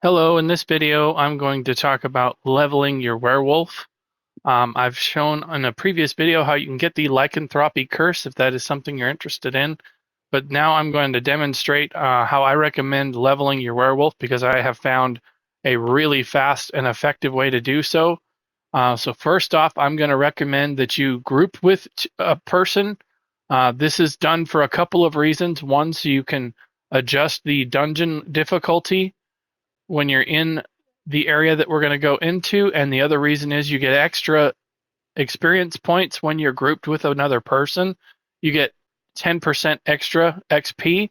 Hello, in this video I'm going to talk about leveling your werewolf. I've shown in a previous video how you can get the Lycanthropy curse if that is something you're interested in, but now I'm going to demonstrate how I recommend leveling your werewolf because I have found a really fast and effective way to do so. So first off, I'm going to recommend that you group with a person. This is done for a couple of reasons. One, so you can adjust the dungeon difficulty when you're in the area that we're going to go into, and the other reason is you get extra experience points when you're grouped with another person. You get 10% extra XP,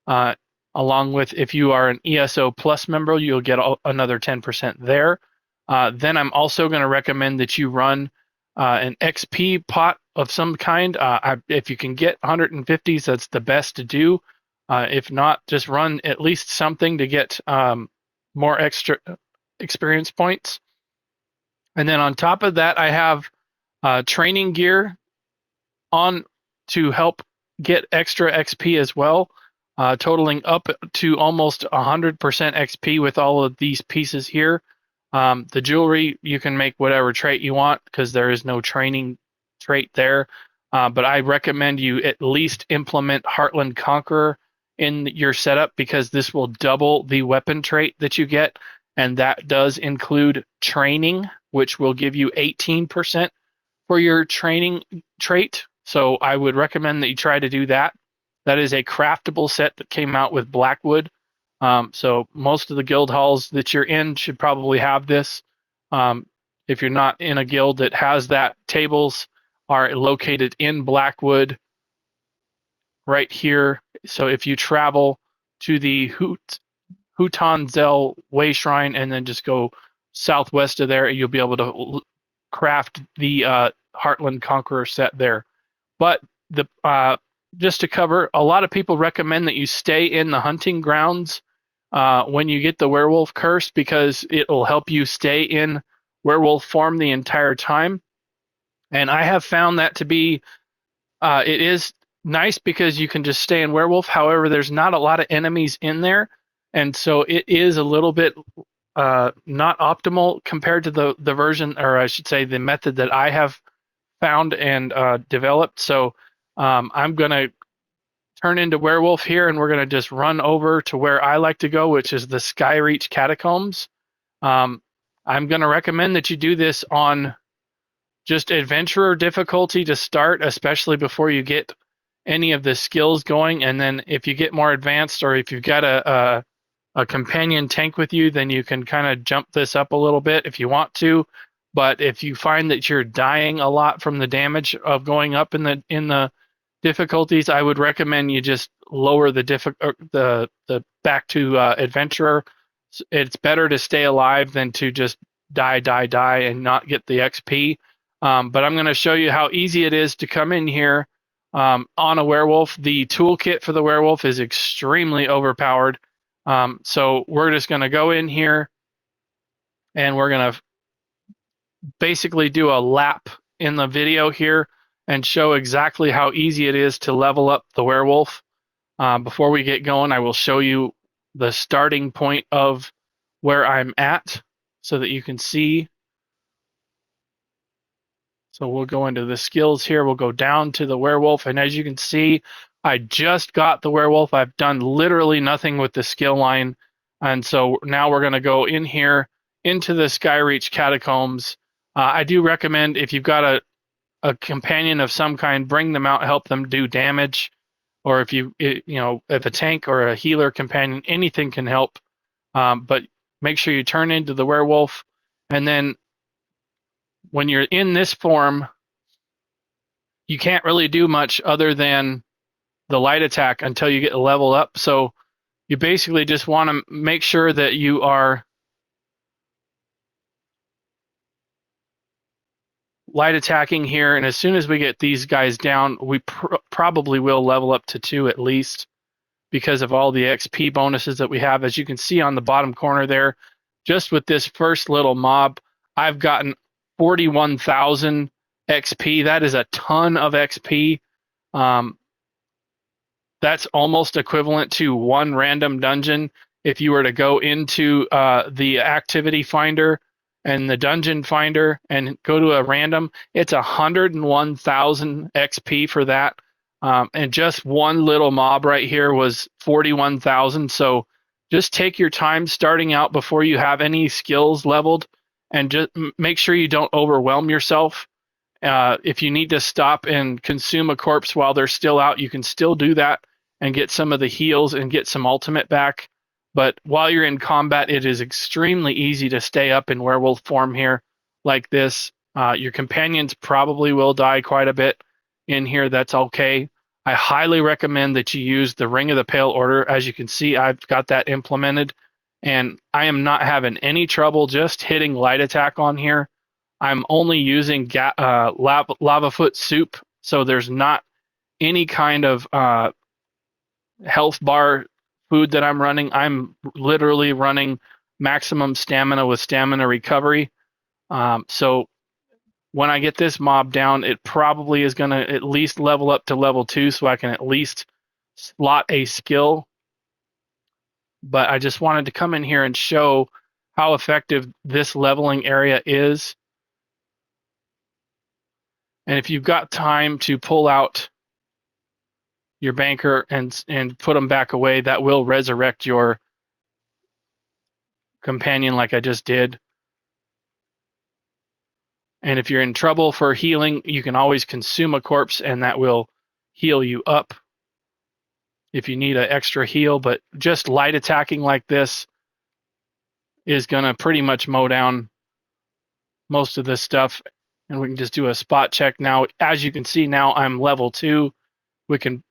uh, along with if you are an ESO Plus member, you'll get another 10% there. Then I'm also going to recommend that you run an XP pot of some kind. If you can get 150s, that's the best to do. If not, just run at least something to get more extra experience points. And then on top of that, I have training gear on to help get extra XP as well, totaling up to almost 100% XP with all of these pieces here. The jewelry, you can make whatever trait you want because there is no training trait there. But I recommend you at least implement Heartland Conqueror in your setup because this will double the weapon trait that you get. And that does include training, which will give you 18% for your training trait. So I would recommend that you try to do that. That is a craftable set that came out with Blackwood. So most of the guild halls that you're in should probably have this. If you're not in a guild that has that, tables are located in Blackwood right here. So if you travel to the Hutan-Tzel Wayshrine and then just go southwest of there, you'll be able to craft the Heartland Conqueror set there. But the just to cover, a lot of people recommend that you stay in the hunting grounds when you get the werewolf curse because it will help you stay in werewolf form the entire time. And I have found that to be it is nice because you can just stay in werewolf. However, there's not a lot of enemies in there, and so it is a little bit not optimal compared to the version, or I should say, the method that I have found and developed. So I'm gonna turn into werewolf here, and we're gonna just run over to where I like to go, which is the Skyreach Catacombs. Um, I'm gonna recommend that you do this on just adventurer difficulty to start, especially before you get any of the skills going. And then if you get more advanced, or if you've got a companion tank with you, then you can kind of jump this up a little bit if you want to. But if you find that you're dying a lot from the damage of going up in the difficulties, I would recommend you just lower the back to adventurer. It's better to stay alive than to just die and not get the XP. But I'm going to show you how easy it is to come in here on a werewolf. The toolkit for the werewolf is extremely overpowered. So we're just going to go in here and we're going to basically do a lap in the video here and show exactly how easy it is to level up the werewolf. Before we get going, I will show you the starting point of where I'm at so that you can see. So we'll go into the skills here. We'll go down to the werewolf. And as you can see, I just got the werewolf. I've done literally nothing with the skill line. And so now we're going to go in here into the Skyreach Catacombs. I do recommend if you've got a companion of some kind, bring them out, help them do damage. Or if if a tank or a healer companion, anything can help. But make sure you turn into the werewolf. And then when you're in this form, you can't really do much other than the light attack until you get a level up. So you basically just want to make sure that you are light attacking here. And as soon as we get these guys down, we probably will level up to 2 at least because of all the XP bonuses that we have. As you can see on the bottom corner there, just with this first little mob, I've gotten 41,000 XP. That is a ton of XP. That's almost equivalent to one random dungeon if you were to go into the activity finder and the dungeon finder and go to a random, it's 101,000 XP for that. And just one little mob right here was 41,000. So just take your time starting out before you have any skills leveled, and just make sure you don't overwhelm yourself. If you need to stop and consume a corpse while they're still out, you can still do that and get some of the heals and get some ultimate back. But while you're in combat, it is extremely easy to stay up in werewolf form here like this. Your companions probably will die quite a bit in here. That's okay. I highly recommend that you use the Ring of the Pale Order. As you can see, I've got that implemented, and I am not having any trouble just hitting light attack on here. I'm only using lava foot soup, so there's not any kind of health bar food that I'm running. I'm literally running maximum stamina with stamina recovery. So when I get this mob down, it probably is going to at least level up to level 2 so I can at least slot a skill. But I just wanted to come in here and show how effective this leveling area is. And if you've got time to pull out your banker and put them back away, that will resurrect your companion like I just did. And if you're in trouble for healing, you can always consume a corpse and that will heal you up if you need an extra heal. But just light attacking like this is going to pretty much mow down most of this stuff. And we can just do a spot check now. As you can see now, I'm level 2. We can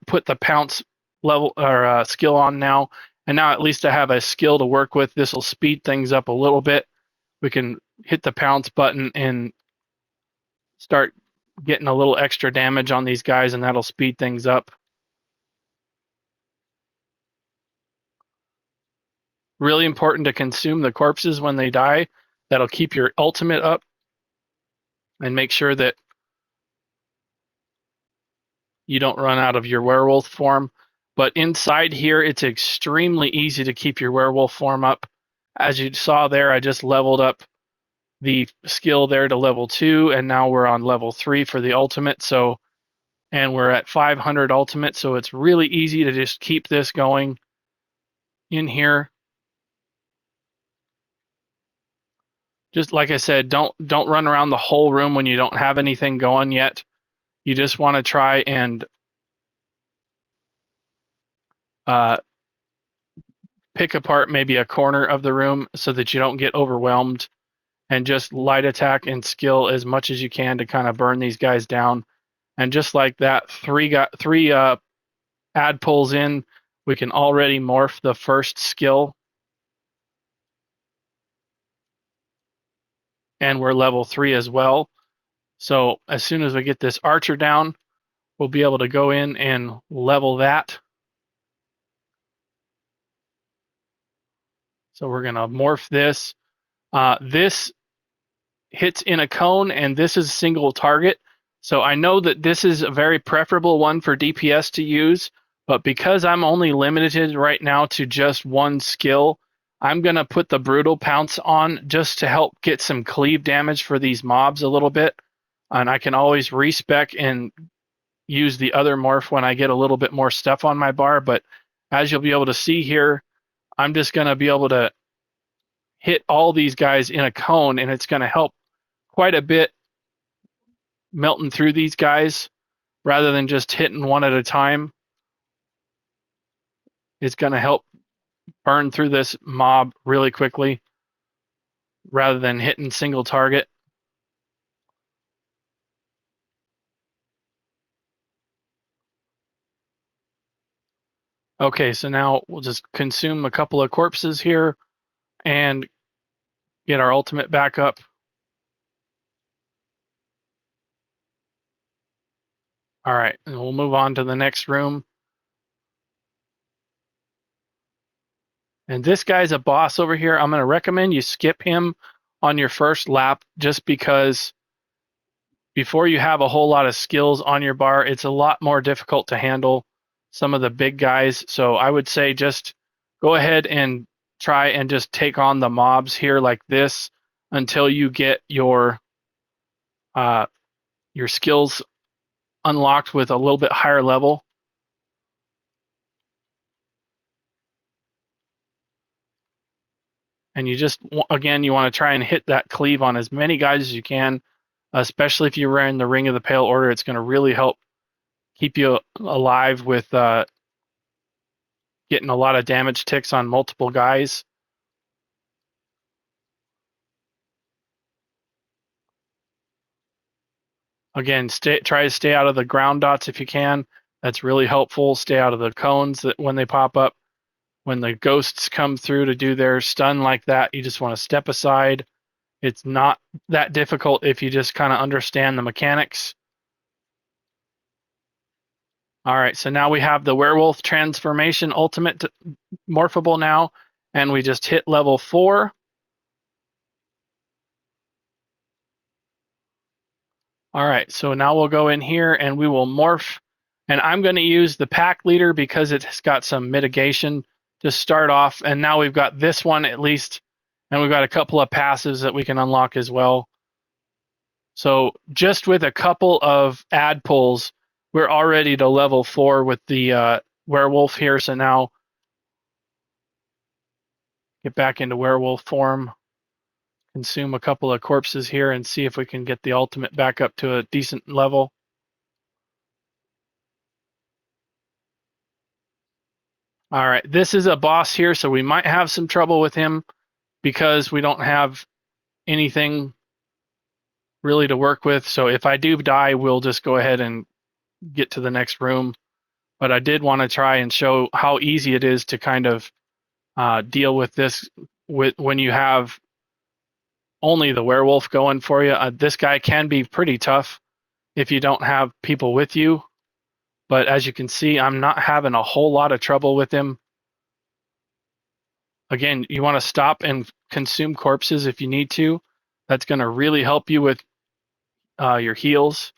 put the Pounce level or skill on now. And now at least I have a skill to work with. This will speed things up a little bit. We can hit the Pounce button and start getting a little extra damage on these guys, and that'll speed things up. Really important to consume the corpses when they die. That'll keep your ultimate up and make sure that you don't run out of your werewolf form. But inside here, it's extremely easy to keep your werewolf form up. As you saw there, I just leveled up the skill there to level 2, and now we're on level 3 for the ultimate. So, and we're at 500 ultimate, so it's really easy to just keep this going in here. Just like I said, don't run around the whole room when you don't have anything going yet. You just want to try and pick apart maybe a corner of the room so that you don't get overwhelmed, and just light attack and skill as much as you can to kind of burn these guys down. And just like that, three ad pulls in, we can already morph the first skill. And we're level 3 as well. So as soon as we get this archer down, we'll be able to go in and level that. So we're going to morph this. This hits in a cone, and this is a single target. So I know that this is a very preferable one for DPS to use, but because I'm only limited right now to just one skill, I'm going to put the Brutal Pounce on just to help get some cleave damage for these mobs a little bit. And I can always respec and use the other morph when I get a little bit more stuff on my bar. But as you'll be able to see here, I'm just going to be able to hit all these guys in a cone, and it's going to help quite a bit melting through these guys rather than just hitting one at a time. It's going to help burn through this mob really quickly rather than hitting single target. Okay, so now we'll just consume a couple of corpses here and get our ultimate back up. All right, and we'll move on to the next room. And this guy's a boss over here. I'm going to recommend you skip him on your first lap just because before you have a whole lot of skills on your bar, it's a lot more difficult to handle some of the big guys. So I would say just go ahead and try and just take on the mobs here like this until you get your skills unlocked with a little bit higher level. And you just, again, you want to try and hit that cleave on as many guys as you can, especially if you're wearing the Ring of the Pale Order. It's going to really help keep you alive with getting a lot of damage ticks on multiple guys. Again, try to stay out of the ground dots if you can. That's really helpful. Stay out of the cones that when they pop up. When the ghosts come through to do their stun like that, you just want to step aside. It's not that difficult if you just kind of understand the mechanics. All right, so now we have the werewolf transformation ultimate morphable now, and we just hit level 4. All right, so now we'll go in here and we will morph. And I'm going to use the pack leader because it's got some mitigation to start off. And now we've got this one at least, and we've got a couple of passives that we can unlock as well. So just with a couple of ad pulls, we're already to level 4 with the werewolf here. So now get back into werewolf form, consume a couple of corpses here, and see if we can get the ultimate back up to a decent level. All right, this is a boss here, so we might have some trouble with him because we don't have anything really to work with. So if I do die, we'll just go ahead and get to the next room. But I did want to try and show how easy it is to kind of deal with this when you have only the werewolf going for you. This guy can be pretty tough if you don't have people with you. But as you can see, I'm not having a whole lot of trouble with him. Again, you want to stop and consume corpses if you need to. That's going to really help you with your heals.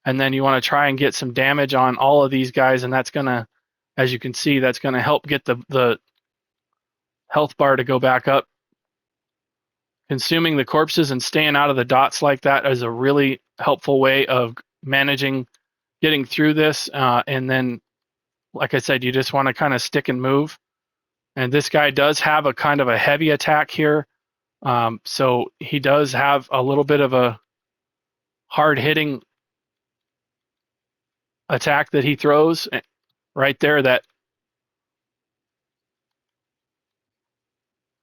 And then you want to try and get some damage on all of these guys, and that's going to, as you can see, that's going to help get the health bar to go back up. Consuming the corpses and staying out of the dots like that is a really helpful way of managing getting through this. And then, like I said, you just want to kind of stick and move. And this guy does have a kind of a heavy attack here. So he does have a little bit of a hard-hitting attack that he throws right there. That,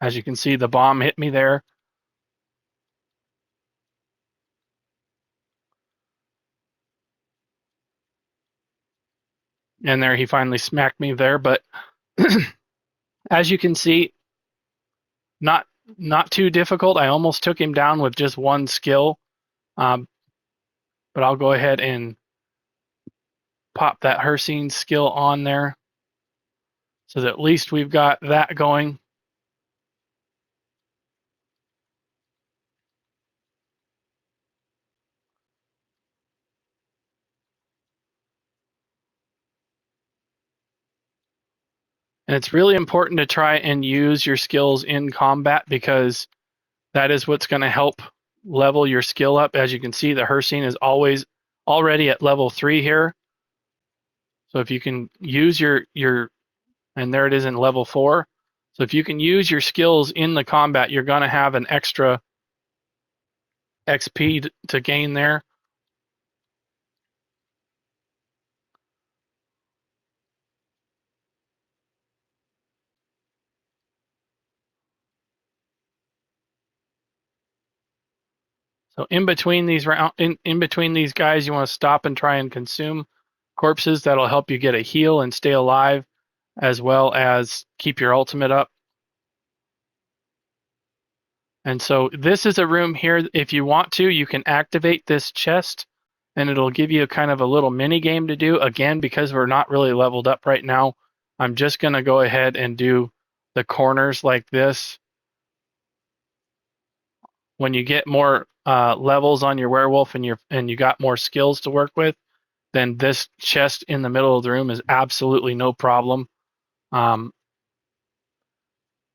as you can see, the bomb hit me there. And there, he finally smacked me there. But as you can see, not too difficult. I almost took him down with just one skill. But I'll go ahead and pop that Hircine skill on there, so that at least we've got that going. And it's really important to try and use your skills in combat, because that is what's going to help level your skill up. As you can see, the Hircine is already at level 3 here. So if you can use your and there it is in level 4. So if you can use your skills in the combat, you're going to have an extra XP to gain there. So in between these in between these guys, you want to stop and try and consume corpses. That'll help you get a heal and stay alive, as well as keep your ultimate up. And so this is a room here. If you want to, you can activate this chest, and it'll give you kind of a little mini game to do. Again, because we're not really leveled up right now, I'm just going to go ahead and do the corners like this. When you get more levels on your werewolf and you got more skills to work with, then this chest in the middle of the room is absolutely no problem.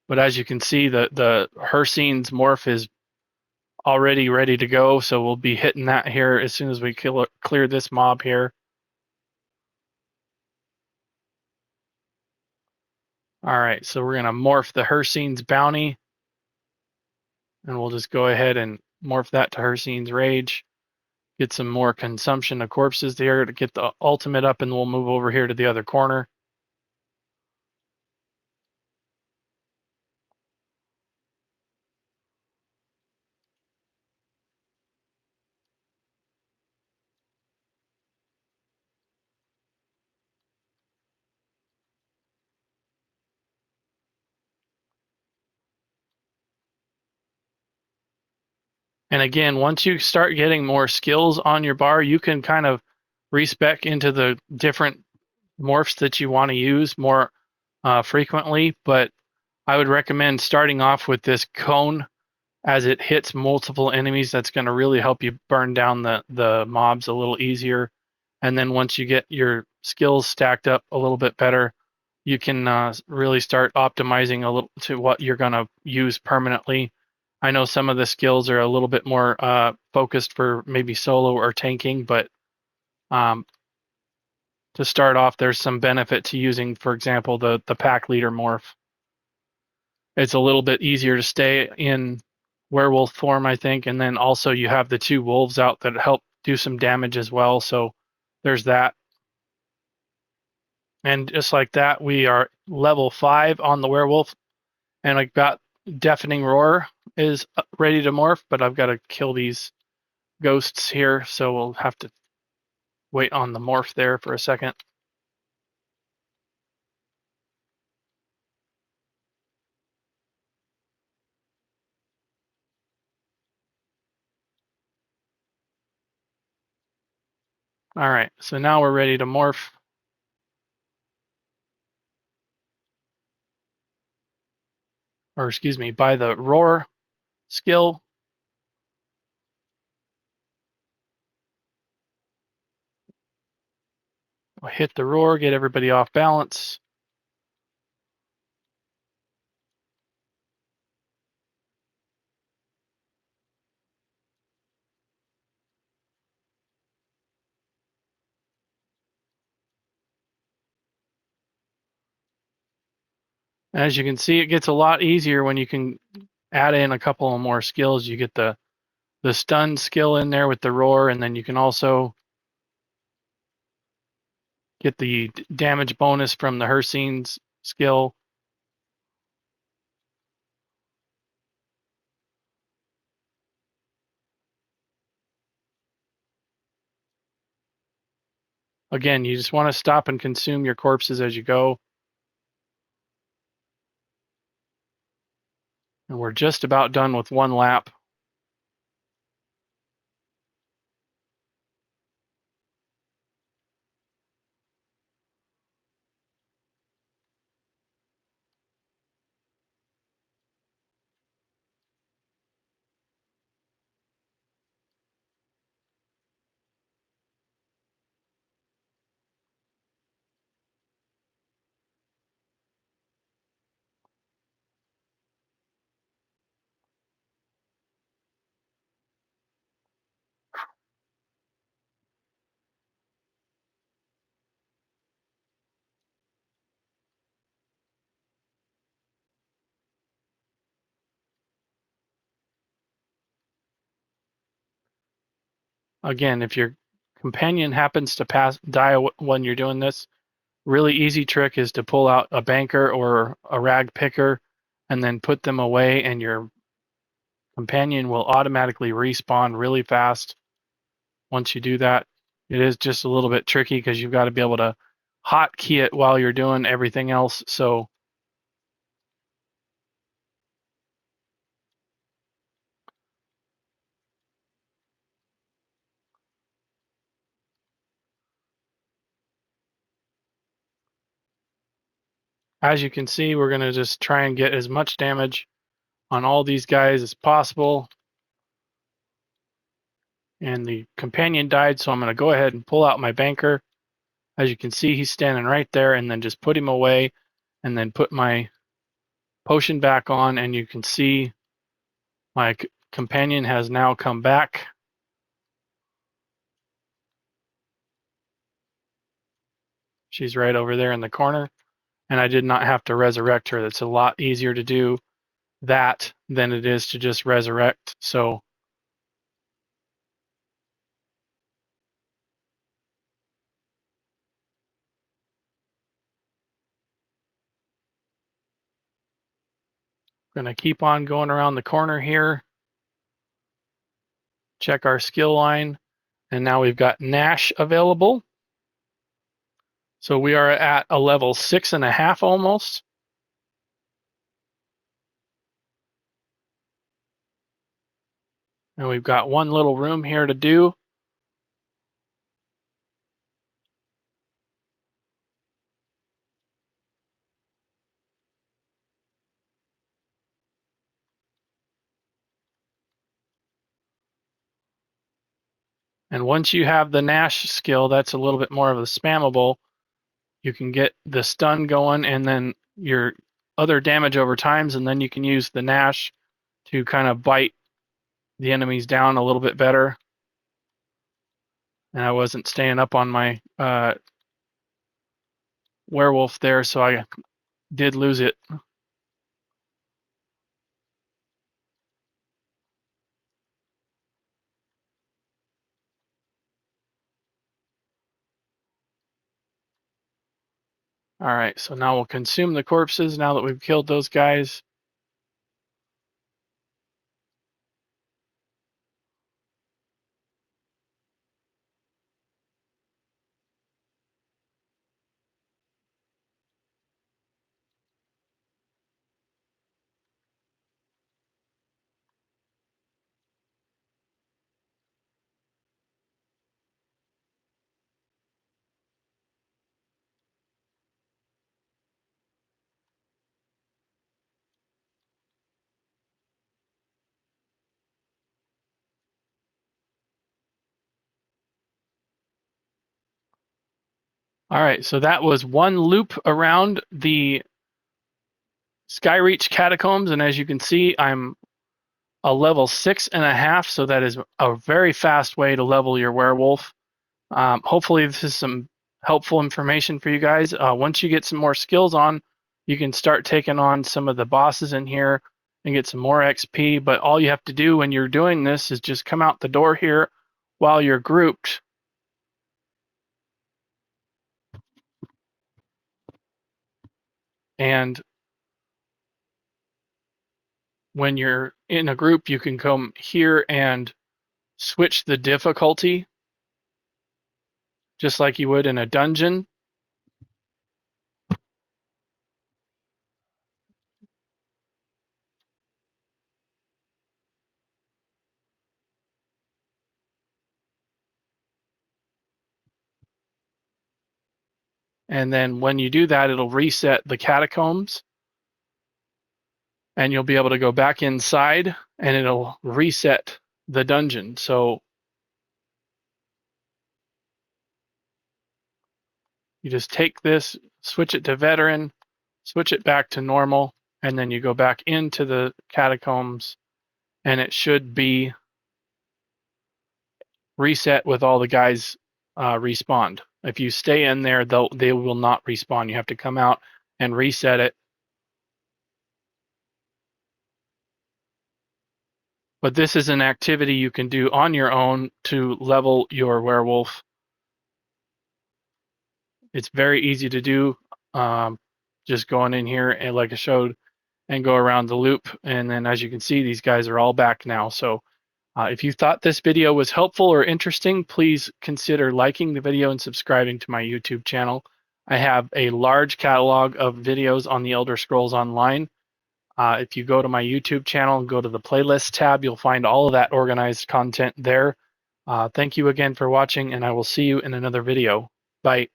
But as you can see, the Hircine's morph is already ready to go, so we'll be hitting that here as soon as we clear this mob here. All right, so we're gonna morph the Hircine's bounty, and we'll just go ahead and morph that to Hircine's rage. Get some more consumption of corpses there to get the ultimate up, and we'll move over here to the other corner. And again, once you start getting more skills on your bar, you can kind of respec into the different morphs that you want to use more frequently. But I would recommend starting off with this cone as it hits multiple enemies. That's going to really help you burn down the mobs a little easier. And then once you get your skills stacked up a little bit better, you can really start optimizing a little to what you're going to use permanently. I know some of the skills are a little bit more focused for maybe solo or tanking, but um, to start off, there's some benefit to using, for example, the pack leader morph. It's a little bit easier to stay in werewolf form, I think, and then also you have the two wolves out that help do some damage as well. So there's that. And just like that, we are level 5 on the werewolf, and I've got Deafening Roar is ready to morph, but I've got to kill these ghosts here, so we'll have to wait on the morph there for a second. All right, so now we're ready to morph. Or excuse me, by the Roar skill. We'll hit the Roar, get everybody off balance. As you can see, it gets a lot easier when you can add in a couple of more skills. You get the stun skill in there with the Roar, and then you can also get the damage bonus from the Hircine's skill. Again, you just want to stop and consume your corpses as you go. And we're just about done with one lap. Again, if your companion happens to die when you're doing this, really easy trick is to pull out a banker or a rag picker and then put them away, and your companion will automatically respawn really fast once you do that. It is just a little bit tricky because you've got to be able to hotkey it while you're doing everything else. So as you can see, we're going to just try and get as much damage on all these guys as possible. And the companion died, so I'm going to go ahead and pull out my banker. As you can see, he's standing right there, and then just put him away, and then put my potion back on, and you can see my companion has now come back. She's right over there in the corner, and I did not have to resurrect her. It's a lot easier to do that than it is to just resurrect. So I'm going to keep on going around the corner here. Check our skill line, and now we've got Gnash available. So we are at a level 6.5 almost. And we've got one little room here to do. And once you have the Gnash skill, that's a little bit more of a spammable. You can get the stun going and then your other damage over times, and then you can use the Gnash to kind of bite the enemies down a little bit better. And I wasn't staying up on my werewolf there, so I did lose it. All right, so now we'll consume the corpses now that we've killed those guys. All right, so that was one loop around the Skyreach Catacombs, and as you can see, I'm a level 6.5, so that is a very fast way to level your werewolf. Hopefully this is some helpful information for you guys. Once you get some more skills on, you can start taking on some of the bosses in here and get some more XP, but all you have to do when you're doing this is just come out the door here while you're grouped. And when you're in a group, you can come here and switch the difficulty just like you would in a dungeon. And then when you do that, it'll reset the catacombs, and you'll be able to go back inside and it'll reset the dungeon. So you just take this, switch it to veteran, switch it back to normal, and then you go back into the catacombs and it should be reset with all the guys respawned. If you stay in there, they will not respawn. You have to come out and reset it. But this is an activity you can do on your own to level your werewolf. It's very easy to do. Just going in here and like I showed and go around the loop. And then as you can see, these guys are all back now. So if you thought this video was helpful or interesting, please consider liking the video and subscribing to my YouTube channel. I have a large catalog of videos on the Elder Scrolls Online. If you go to my YouTube channel and go to the playlist tab, you'll find all of that organized content there. Thank you again for watching, and I will see you in another video. Bye.